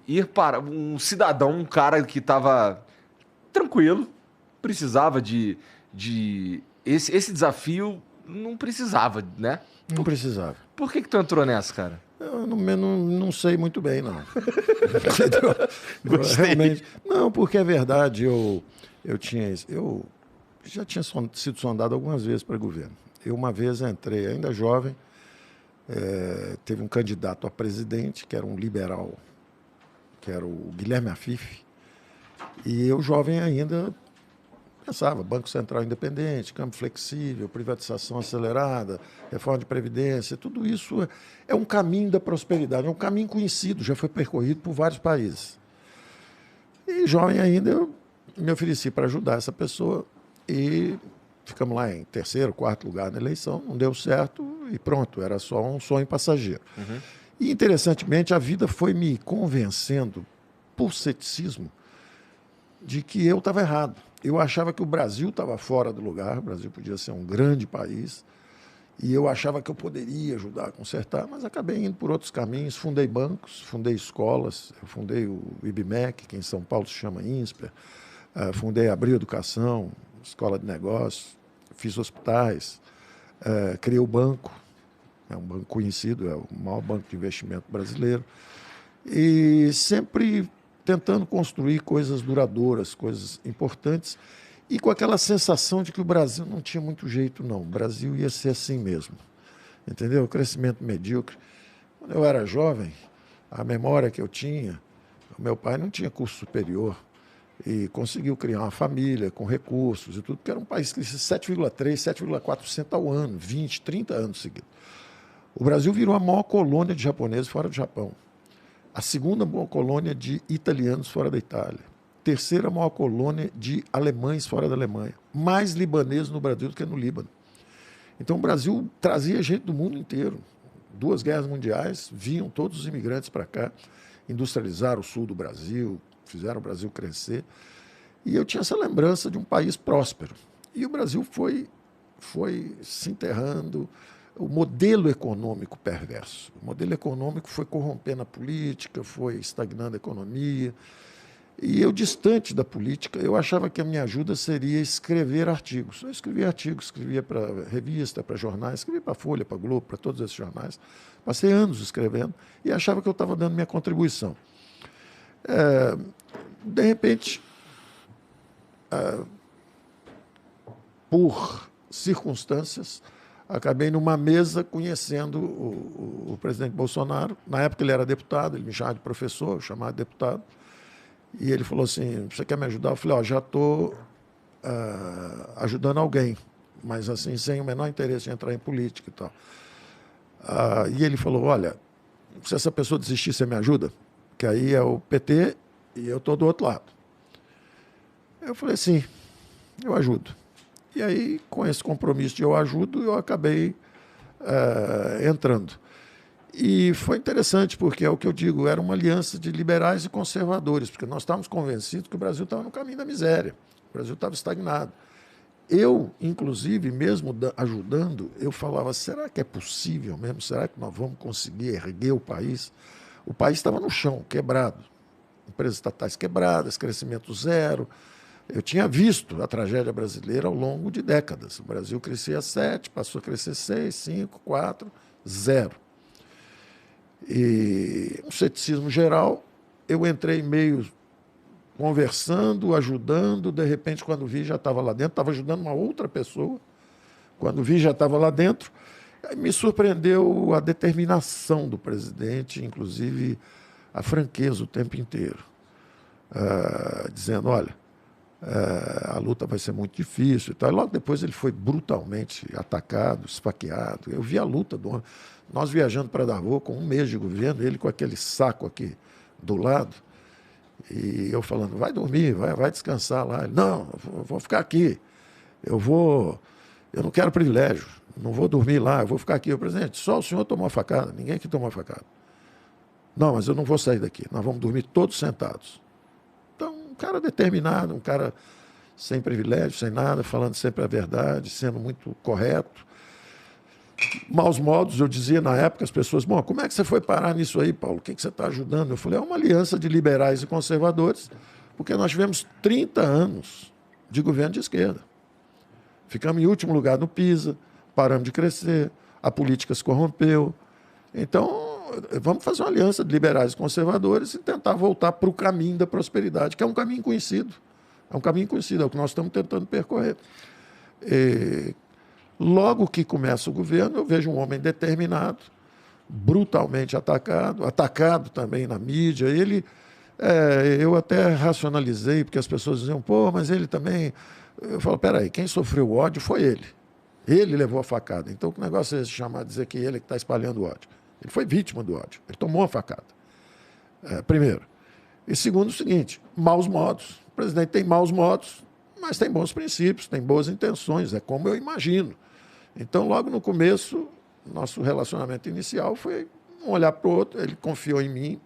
ir para um cidadão, um cara que estava tranquilo, precisava de esse desafio não precisava, né? Não precisava. Por que tu entrou nessa, cara? Eu não sei muito bem, não. Entendeu? Gostei. Realmente. Não, porque é verdade, eu já tinha sido sondado algumas vezes para governo. Eu uma vez entrei, ainda jovem, teve um candidato a presidente, que era um liberal, que era o Guilherme Afif, e eu, jovem ainda, pensava, Banco Central independente, câmbio flexível, privatização acelerada, reforma de previdência, tudo isso é um caminho da prosperidade, é um caminho conhecido, já foi percorrido por vários países. E jovem ainda, eu me ofereci para ajudar essa pessoa e ficamos lá em terceiro, quarto lugar na eleição, não deu certo e pronto, era só um sonho passageiro. E, interessantemente, a vida foi me convencendo, por ceticismo, de que eu estava errado. Eu achava que o Brasil estava fora do lugar, o Brasil podia ser um grande país, e eu achava que eu poderia ajudar a consertar, mas acabei indo por outros caminhos. Fundei bancos, fundei escolas, eu fundei o IBMEC, que em São Paulo se chama INSPER, fundei a Abril Educação, escola de negócios, fiz hospitais, criei o banco, é um banco conhecido, é o maior banco de investimento brasileiro, e sempre tentando construir coisas duradouras, coisas importantes, e com aquela sensação de que o Brasil não tinha muito jeito, não. O Brasil ia ser assim mesmo. Entendeu? Crescimento medíocre. Quando eu era jovem, a memória que eu tinha, o meu pai não tinha curso superior e conseguiu criar uma família com recursos e tudo, porque era um país que crescia 7,3%, 7,4% ao ano, 20, 30 anos seguidos. O Brasil virou a maior colônia de japoneses fora do Japão. A segunda maior colônia de italianos fora da Itália. Terceira maior colônia de alemães fora da Alemanha. Mais libaneses no Brasil do que no Líbano. Então o Brasil trazia gente do mundo inteiro. 2 guerras mundiais, vinham todos os imigrantes para cá, industrializaram o sul do Brasil, fizeram o Brasil crescer. E eu tinha essa lembrança de um país próspero. E o Brasil foi se enterrando, o modelo econômico perverso. O modelo econômico foi corrompendo a política, foi estagnando a economia. E eu, distante da política, eu achava que a minha ajuda seria escrever artigos. Eu escrevia artigos, escrevia para revista, para jornais, escrevia para a Folha, para a Globo, para todos esses jornais. Passei anos escrevendo e achava que eu estava dando minha contribuição. De repente, por circunstâncias, acabei numa mesa conhecendo o presidente Bolsonaro. Na época ele era deputado, ele me chamava de professor, eu chamava de deputado. E ele falou assim, você quer me ajudar? Eu falei, já estou ajudando alguém, mas assim, sem o menor interesse em entrar em política e tal. E ele falou, olha, se essa pessoa desistir, você me ajuda? Que aí é o PT e eu estou do outro lado. Eu falei, sim, eu ajudo. E aí, com esse compromisso de eu ajudo, eu acabei entrando. E foi interessante, porque é o que eu digo, era uma aliança de liberais e conservadores, porque nós estávamos convencidos que o Brasil estava no caminho da miséria, o Brasil estava estagnado. Eu, inclusive, mesmo ajudando, eu falava, será que é possível mesmo? Será que nós vamos conseguir erguer o país? O país estava no chão, quebrado. Empresas estatais quebradas, crescimento zero. Eu tinha visto a tragédia brasileira ao longo de décadas. O Brasil crescia 7, passou a crescer 6, 5, 4, 0. E um ceticismo geral, eu entrei meio conversando, ajudando, de repente, quando vi, já estava lá dentro, estava ajudando uma outra pessoa, quando vi, já estava lá dentro. Aí me surpreendeu a determinação do presidente, inclusive a franqueza o tempo inteiro, dizendo, olha, a luta vai ser muito difícil e tal. E logo depois ele foi brutalmente atacado, esfaqueado. Eu vi a luta do homem. Nós viajando para Davos com 1 mês de governo, ele com aquele saco aqui do lado, e eu falando, vai dormir, vai descansar lá. Ele, não, eu vou ficar aqui. Eu não quero privilégio, não vou dormir lá, eu vou ficar aqui. O presidente, só o senhor tomou a facada, ninguém aqui tomou a facada. Não, mas eu não vou sair daqui, nós vamos dormir todos sentados. Então, um cara determinado, um cara sem privilégio, sem nada, falando sempre a verdade, sendo muito correto. Maus modos, eu dizia na época, as pessoas, bom, como é que você foi parar nisso aí, Paulo? O que você está ajudando? Eu falei, é uma aliança de liberais e conservadores, porque nós tivemos 30 anos de governo de esquerda. Ficamos em último lugar no PISA, paramos de crescer, a política se corrompeu. Então, vamos fazer uma aliança de liberais e conservadores e tentar voltar para o caminho da prosperidade, que é um caminho conhecido. É um caminho conhecido, é o que nós estamos tentando percorrer. Logo que começa o governo, eu vejo um homem determinado, brutalmente atacado também na mídia. Eu até racionalizei, porque as pessoas diziam, pô, mas ele também... Eu falo, peraí, quem sofreu o ódio foi ele. Ele levou a facada. Então, que negócio é esse chamar, dizer que ele que está espalhando o ódio? Ele foi vítima do ódio, ele tomou a facada. Primeiro. E segundo, o seguinte, maus modos. O presidente tem maus modos, mas tem bons princípios, tem boas intenções, é como eu imagino. Então, logo no começo, nosso relacionamento inicial foi um olhar para o outro, ele confiou em mim